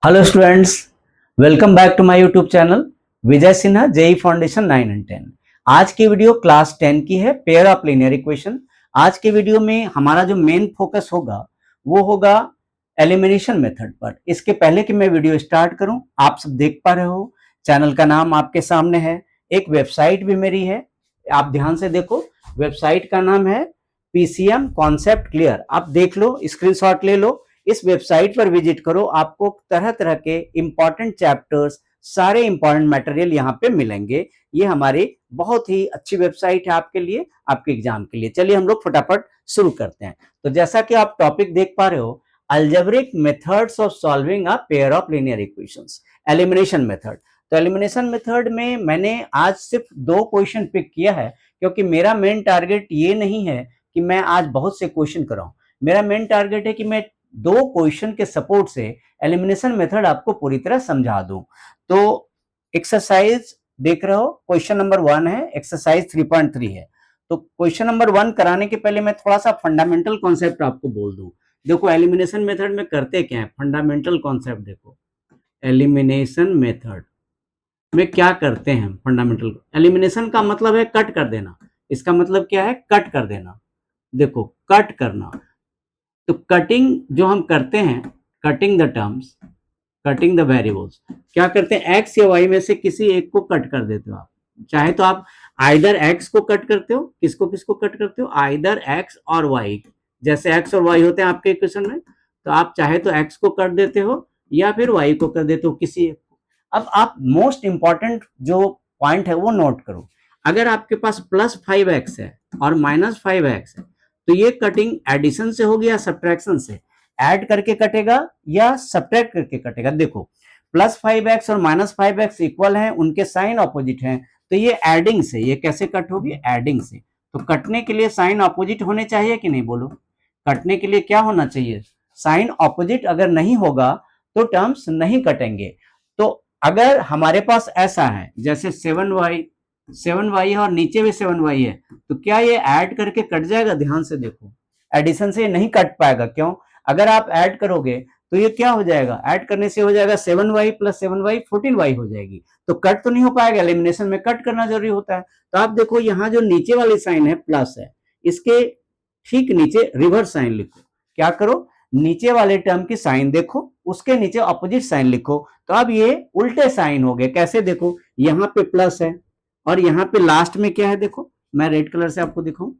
Hello students, welcome back to my YouTube channel Vijay Sinha JE foundation 9 and 10। आज की video class 10 की है, pair of linear equation. आज की वीडियो में हमारा जो मेन फोकस होगा वो होगा एलिमिनेशन मेथड पर। इसके पहले कि मैं वीडियो स्टार्ट करूं, आप सब देख पा रहे हो चैनल का नाम आपके सामने है, एक वेबसाइट भी मेरी है, आप ध्यान से देखो। वेबसाइट का नाम है पीसीएम कॉन्सेप्ट क्लियर। आप देख लो, स्क्रीनशॉट ले लो, इस वेबसाइट पर विजिट करो, आपको तरह तरह के इंपॉर्टेंट चैप्टर्स, सारे इंपॉर्टेंट मटेरियल यहाँ पे मिलेंगे। ये हमारी बहुत ही अच्छी वेबसाइट है आपके लिए, आपके एग्जाम के लिए। चलिए हम लोग फटाफट शुरू करते हैं। तो जैसा कि आप टॉपिक देख पा रहे हो, algebraic methods of solving a pair of linear equations, elimination method. तो एलिमिनेशन मेथड में मैंने आज सिर्फ 2 क्वेश्चन पिक किया है, क्योंकि मेरा मेन टारगेट ये नहीं है कि मैं आज बहुत से क्वेश्चन कराऊं। मेरा मेन टारगेट है कि मैं 2 क्वेश्चन के सपोर्ट से एलिमिनेशन मेथड आपको पूरी तरह समझा दूं। तो एक्सरसाइज देख रहे हो, क्वेश्चन नंबर 1 है, एक्सरसाइज 3.3 है। तो क्वेश्चन नंबर 1 कराने के पहले मैं थोड़ा सा फंडामेंटल कॉन्सेप्ट आपको बोल दूं। देखो एलिमिनेशन मेथड में करते क्या है, फंडामेंटल कॉन्सेप्ट देखो। एलिमिनेशन मेथड में क्या करते हैं, फंडामेंटल एलिमिनेशन का मतलब है कट कर देना। इसका मतलब क्या है, कट कर देना। देखो कट करना, तो कटिंग जो हम करते हैं, cutting the terms, cutting the variables, क्या करते हैं, एक्स या वाई में से किसी एक को कट कर देते हो आप। चाहे तो आप आइदर एक्स को कट करते हो, किसको किसको कट करते हो, आइदर एक्स और वाई। जैसे एक्स और वाई होते हैं आपके इक्वेशन में, तो आप चाहे तो एक्स को कर देते हो या फिर वाई को कर देते हो, किसी एक को। अब आप मोस्ट इंपॉर्टेंट जो पॉइंट है वो नोट करो। अगर आपके पास +5x है और -5x है, तो ये कटिंग एडिशन से होगी या सब्ट्रैक्शन से, ऐड करके कटेगा या सब्ट्रैक्ट करके कटेगा। देखो +5x और -5x इक्वल हैं, उनके साइन ऑपोजिट हैं, तो ये एडिंग से, ये कैसे कट होगी, एडिंग से। तो कटने के लिए साइन ऑपोजिट होने चाहिए कि नहीं, बोलो। कटने के लिए क्या होना चाहिए, साइन ऑपोजिट। अगर नहीं होगा तो टर्म्स नहीं कटेंगे। तो अगर हमारे पास ऐसा है, जैसे 7y है और नीचे भी 7y है, तो क्या ये ऐड करके कट जाएगा, ध्यान से देखो। एडिशन से नहीं कट पाएगा, क्यों, अगर आप ऐड करोगे तो ये क्या हो जाएगा, ऐड करने से हो जाएगा 7y + 7y 14y हो जाएगी। तो कट तो नहीं हो पाएगा, एलिमिनेशन में कट करना जरूरी होता है। तो आप देखो यहाँ जो नीचे वाली साइन है प्लस है, इसके ठीक नीचे रिवर्स साइन लिखो। क्या करो, नीचे वाले टर्म की साइन देखो, उसके नीचे अपोजिट साइन लिखो। तो अब ये उल्टे साइन हो गए, कैसे, देखो यहाँ पे प्लस है और यहाँ पे लास्ट में क्या है, देखो मैं रेड कलर से आपको दिखाऊं,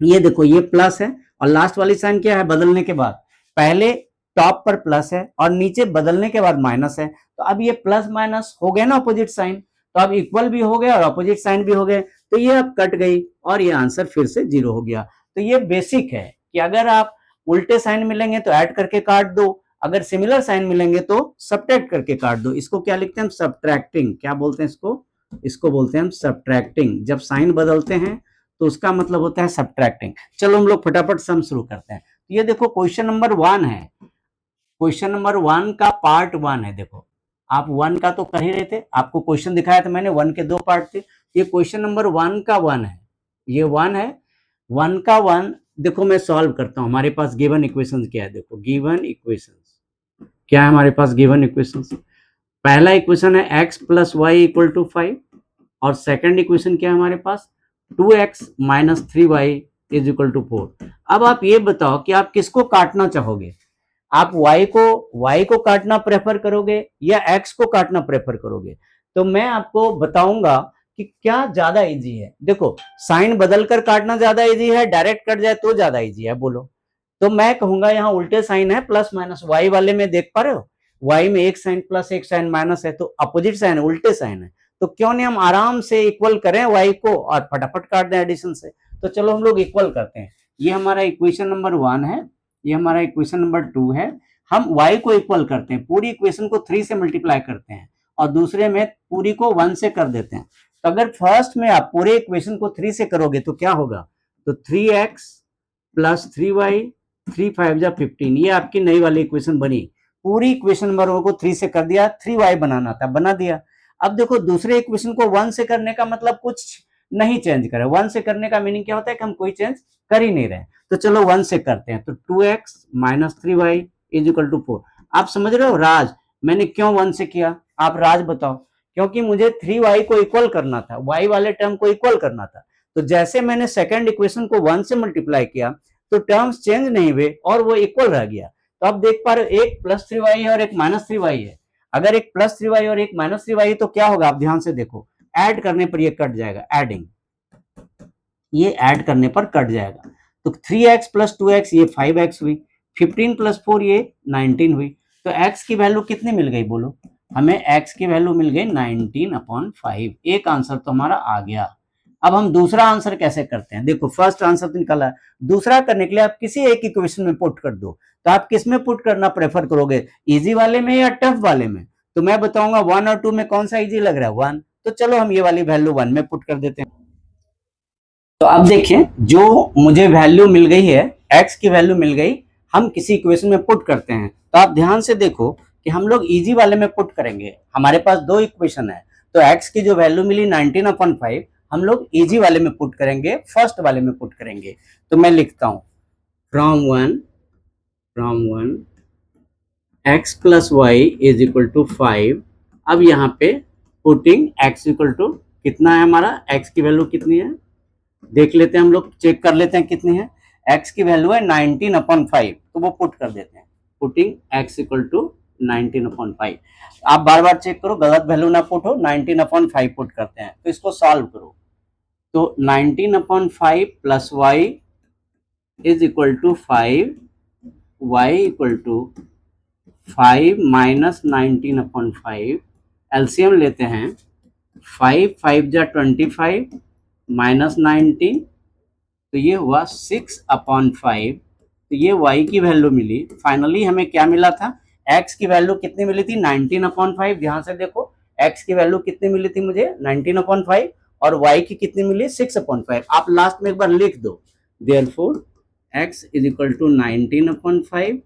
ये देखो ये प्लस है और लास्ट वाली साइन क्या है, बदलने के बाद पहले टॉप पर प्लस है और नीचे बदलने के बाद माइनस है। तो अब ये प्लस माइनस हो गए ना अपोजिट साइन, तो अब इक्वल भी हो गया और अपोजिट साइन भी हो गए, तो ये अब कट गई और ये आंसर फिर से 0 हो गया। तो ये बेसिक है कि अगर आप उल्टे साइन मिलेंगे तो ऐड करके काट दो, अगर सिमिलर साइन मिलेंगे तो सब्ट्रैक्ट करके काट दो। इसको क्या लिखते हैं हम, सब्ट्रैक्टिंग। क्या बोलते हैं इसको, इसको बोलते हैं हम सब्ट्रैक्टिंग। जब साइन बदलते हैं तो उसका मतलब होता है सब्ट्रैक्टिंग। चलो हम लोग फटाफट सम शुरू करते हैं। ये देखो क्वेश्चन नंबर 1 है, क्वेश्चन नंबर 1 का पार्ट 1 है। देखो आप 1 का तो कर ही रहे थे, आपको क्वेश्चन दिखाया था मैंने, 1 के 2 पार्ट थे। ये क्वेश्चन नंबर 1 का 1 है, ये 1 है, 1 का 1। देखो मैं सॉल्व करता हूं, हमारे पास गिवन इक्वेशन क्या है, देखो गिवन इक्वेशन क्या है हमारे पास, गिवन इक्वेशन पहला इक्वेशन है x + y = 5 और सेकंड इक्वेशन क्या है हमारे पास, 2x - 3y = 4। अब आप ये बताओ कि आप किसको काटना चाहोगे, आप y को काटना प्रेफर करोगे या x को काटना प्रेफर करोगे। तो मैं आपको बताऊंगा कि क्या ज्यादा इजी है। देखो साइन बदलकर काटना ज्यादा इजी है, डायरेक्ट कट जाए तो ज्यादा इजी है, बोलो। तो मैं कहूंगा यहाँ उल्टे साइन है, प्लस माइनस, y वाले में देख पा रहे हो, y में एक साइन प्लस एक साइन माइनस है, तो अपोजिट साइन उल्टे साइन है। तो क्यों नहीं हम आराम से इक्वल करें y को और फटाफट काट दें एडिशन से। तो चलो हम लोग इक्वल करते हैं। ये हमारा इक्वेशन नंबर 1 है, ये हमारा इक्वेशन नंबर 2 है। हम y को इक्वल करते हैं, पूरी इक्वेशन को 3 से मल्टीप्लाई करते हैं और दूसरे में पूरी को 1 से कर देते हैं। तो अगर फर्स्ट में आप पूरे इक्वेशन को 3 से करोगे तो क्या होगा, तो 3x + 3y 3 5 जा 15, ये आपकी नई वाली इक्वेशन बनी। पूरी इक्वेशन नंबर 1 को 3 से कर दिया, 3y बनाना था, बना दिया। अब देखो दूसरे इक्वेशन को 1 से करने का मतलब कुछ नहीं चेंज करे, 1 से करने का मीनिंग क्या होता है कि हम कोई चेंज कर ही नहीं रहे। तो चलो 1 से करते हैं, तो 2x - 3y = 4। आप समझ रहे हो राज, मैंने क्यों 1 से किया, आप राज बताओ। क्योंकि मुझे 3y को इक्वल करना था, y वाले टर्म को इक्वल करना था। तो जैसे मैंने सेकंड इक्वेशन को 1 से मल्टीप्लाई किया तो टर्म्स चेंज नहीं हुए और वो इक्वल रह गया। तो आप देख पा रहे हो एक +3y है और एक -3y है। अगर एक +3y और एक -3y है तो क्या होगा, आप ध्यान से देखो, ऐड करने पर ये कट जाएगा, एडिंग, ये ऐड करने पर कट जाएगा। तो 3x + 2x ये 5x हुई, 15 + 4 ये 19 हुई। तो x की वैल्यू कितनी मिल गई बोलो, हमें x की वैल्यू मिल गई 19/5। एक आंसर तो हमारा आ गया। अब हम दूसरा आंसर कैसे करते हैं, देखो फर्स्ट आंसर तो निकाला, दूसरा करने के लिए आप किसी एक इक्वेशन में पुट कर दो। तो आप किस में पुट करना प्रेफर करोगे, इजी वाले में या टफ वाले में? तो मैं बताऊंगा 1 और 2 में कौन सा इजी लग रहा है, 1। तो चलो हम ये वाली वैल्यू 1 में पुट कर देते हैं। तो अब देखिए जो मुझे वैल्यू मिल गई है, x की वैल्यू मिल गई, हम किसी इक्वेशन में पुट करते हैं। तो आप ध्यान से देखो कि हम लोग इजी वाले में पुट करेंगे। हमारे पास दो इक्वेशन है, तो x की जो वैल्यू मिली 19/5 हम लोग इजी वाले में पुट करेंगे, फर्स्ट वाले में पुट करेंगे। तो मैं लिखता हूं फ्रॉम वन x + y = 5। अब यहाँ पे पुटिंग x = कितना है, हमारा x की वैल्यू कितनी है देख लेते हैं, हम लोग चेक कर लेते हैं कितनी है। x की वैल्यू है 19/5, तो वो पुट कर देते हैं, पुटिंग x = 19/5। आप बार बार चेक करो गलत वैल्यू ना पुट हो, 19/5 पुट करते हैं। तो इसको सॉल्व करो, तो 19/5 + y = 5, y = 5 - 19/5। एलसीएम लेते हैं, 5 5 जा 25 -19, तो ये हुआ 6/5। तो ये y की वैल्यू मिली। फाइनली हमें क्या मिला था, x की वैल्यू कितनी मिली थी, 19/5। ध्यान से देखो x की वैल्यू कितनी मिली थी मुझे, 19/5, और y की कितनी मिली, 6/5। आप लास्ट में एक बार लिख दो, देयरफॉर x = 19/5,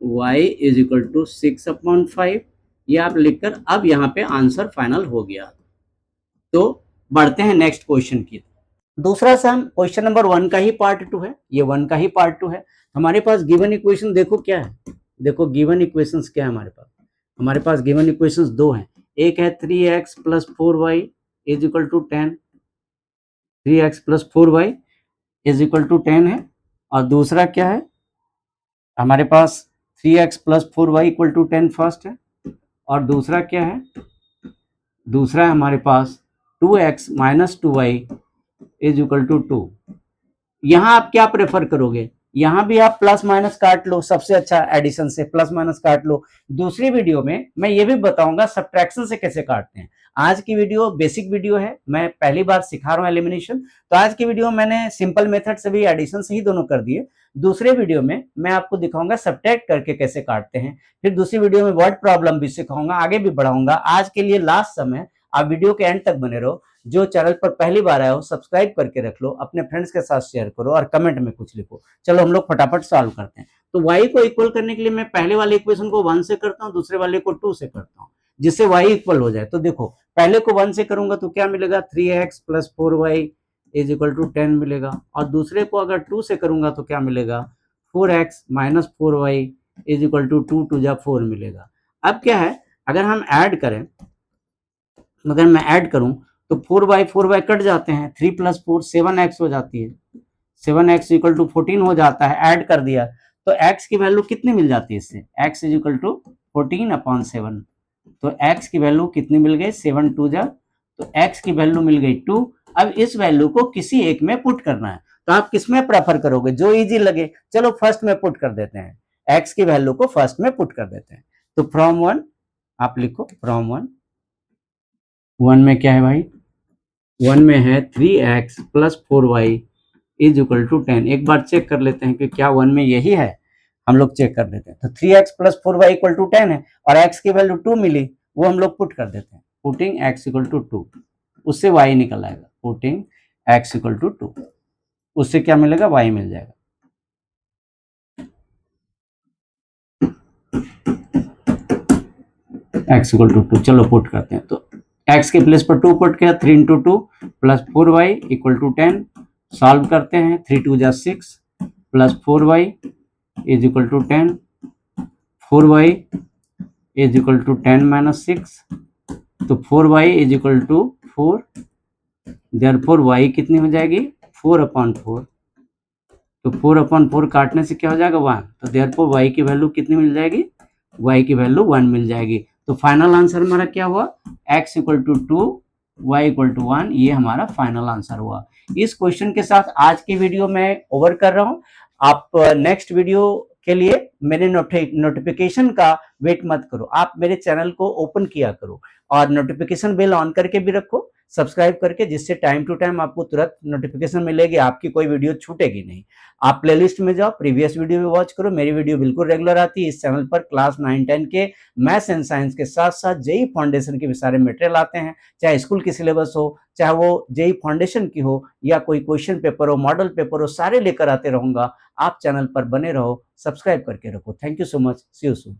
y = 6/5। ये आप लिखकर अब यहाँ पे आंसर फाइनल हो गया। तो बढ़ते हैं नेक्स्ट क्वेश्चन की। दूसरा सम क्वेश्चन नंबर 1 का ही पार्ट 2 है, ये 1 का ही पार्ट 2 है। हमारे पास गिवन इक्वेशन देखो क्या है, देखो गिवन इक्वेशंस क्या है हमारे पास। हमारे पास गिवन इक्वेशंस दो हैं, एक है 3x + 4y = 10, 3x + 4y = 10 है। और दूसरा क्या है, हमारे पास 3x + 4y = 10 फर्स्ट है, और दूसरा क्या है, दूसरा है हमारे पास 2x - 2y = 2। यहाँ आप क्या प्रेफर करोगे, यहाँ भी आप प्लस माइनस काट लो, सबसे अच्छा एडिशन से प्लस माइनस काट लो। दूसरी वीडियो में मैं ये भी बताऊंगा सब्ट्रैक्शन से कैसे काटते हैं। आज की वीडियो बेसिक वीडियो है, मैं पहली बार सिखा रहा हूँ एलिमिनेशन। तो आज की वीडियो मैंने सिंपल मेथड से भी एडिशन से ही दोनों कर दिए। दूसरे वीडियो में मैं आपको दिखाऊंगा सब्ट्रैक्ट करके कैसे काटते हैं। फिर दूसरी वीडियो में वर्ड प्रॉब्लम भी सिखाऊंगा, आगे भी बढ़ाऊंगा। आज के लिए लास्ट समय, आप वीडियो के एंड तक बने रहो। जो चैनल पर पहली बार आए हो सब्सक्राइब करके रख लो, अपने फ्रेंड्स के साथ शेयर करो और कमेंट में कुछ लिखो। चलो हम लोग फटाफट सॉल्व करते हैं। तो y को इक्वल करने के लिए मैं पहले वाले इक्वेशन को 1 से करता हूँ, दूसरे वाले को 2 से करता हूँ, जिससे y इक्वल हो जाए। तो देखो पहले को 1 से करूंगा तो क्या मिलेगा, 3x + 4y = 10 मिलेगा, और दूसरे को अगर 2 से करूंगा तो क्या मिलेगा, 4x - 4y = 2 2 जा 4 मिलेगा। अब क्या है, अगर हम ऐड करें, अगर मैं ऐड करूं तो 4y कट जाते हैं, 3 + 4 7x हो जाती है, 7x = 14 हो जाता है। ऐड कर दिया तो x की वैल्यू कितनी मिल जाती है इससे, x = 14/7। तो x की वैल्यू कितनी मिल गई, 7 2 जा, तो x की वैल्यू मिल गई 2। अब इस वैल्यू को किसी एक में पुट करना है, तो आप किस में प्रेफर करोगे, जो इजी लगे। चलो फर्स्ट में पुट कर देते हैं, x की वैल्यू को फर्स्ट में पुट कर देते हैं। तो फ्रॉम 1 आप लिखो, फ्रॉम 1 में क्या है भाई, 1 में है 3x + 4y = 10। एक बार चेक कर लेते हैं कि क्या 1 में यही है, हम लोग चेक कर लेते हैं। तो 3x + 4y = 10 है, और x की वैल्यू 2 मिली, वो हम लोग पुट कर देते हैं, पुटिंग x = 2, उससे y निकल आएगा, पुटिंग x = 2, उससे क्या मिलेगा, y मिल जाएगा। x = 2, चलो पुट करते हैं। तो x के प्लेस पर 2 पुट किया, 3 × 2 + 4y = 10। सॉल्व करते हैं, 3 2 जा 6 + 4y = 10, 4y is equal to 10 minus 6, तो 4y is equal to 4, therefore y कितनी हो जाएगी 4/4, तो 4/4 काटने से क्या हो जाएगा 1, तो देयरफॉर y की वैल्यू कितनी मिल जाएगी, y की वैल्यू 1 मिल जाएगी। तो फाइनल आंसर हमारा क्या हुआ, x equal to 2, y equal to 1, ये हमारा फाइनल आंसर हुआ। इस क्वेश्चन के साथ आज की वीडियो में ओवर कर रहा हूं। आप नेक्स्ट वीडियो के लिए मेरे नोटिफिकेशन का वेट मत करो, आप मेरे चैनल को ओपन किया करो और नोटिफिकेशन बेल ऑन करके भी रखो, सब्सक्राइब करके, जिससे टाइम टू टाइम आपको तुरंत नोटिफिकेशन मिलेगी, आपकी कोई वीडियो छूटेगी नहीं। आप प्लेलिस्ट में जाओ, प्रीवियस वीडियो भी वॉच करो, मेरी वीडियो बिल्कुल रेगुलर आती है। इस चैनल पर क्लास 9-10 के मैथ्स एंड साइंस के साथ साथ जेई फाउंडेशन के भी सारे मटेरियल आते हैं, चाहे स्कूल की सिलेबस हो, चाहे वो जेई फाउंडेशन की हो या कोई क्वेश्चन पेपर हो, मॉडल पेपर हो, सारे लेकर आते रहूंगा। आप चैनल पर बने रहो, सब्सक्राइब करके रखो। Thank you so much, see you soon.